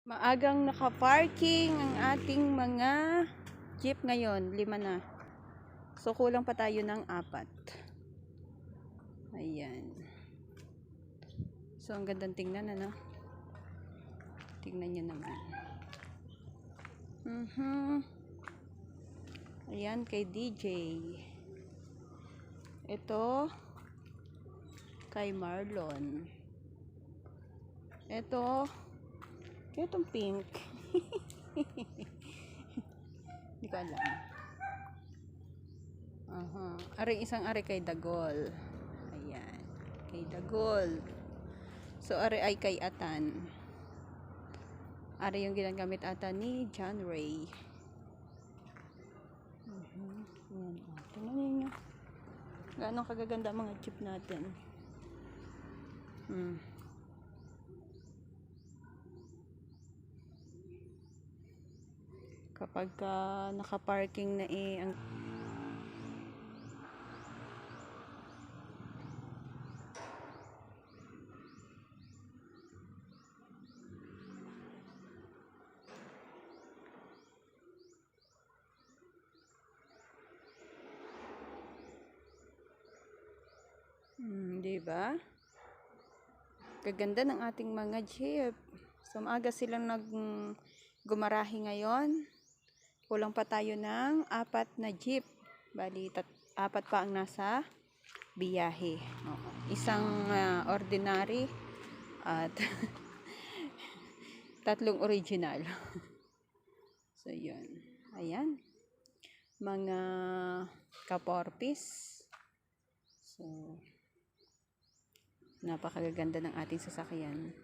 Maagang naka-parking ang ating mga jeep ngayon. 5 na. So, kulang pa tayo ng 4. Ayan. So, ang gandang tingnan, ano? Tingnan nyo naman. Ayan, kay DJ. Ito, kay Marlon. Ito, itong pink. Hindi ko alam. Isang ari kay Dagol. Ayan. Kay Dagol. So, ari ay kay Atan. Ari yung ginagamit ata ni John Ray. Ayan. Tingnan ninyo. Gaano kagaganda mga jeep natin. Kapag naka-parking na ang diba? Kaganda ng ating mga jeep. So, maaga silang gumarahe ngayon. Kulang pa tayo ng 4 na jeep. Bali, 4 pa ang nasa biyahe. Isang ordinary at 3 original. So, yun. Ayan. Mga kaporpis. So, napakaganda ng ating sasakyan.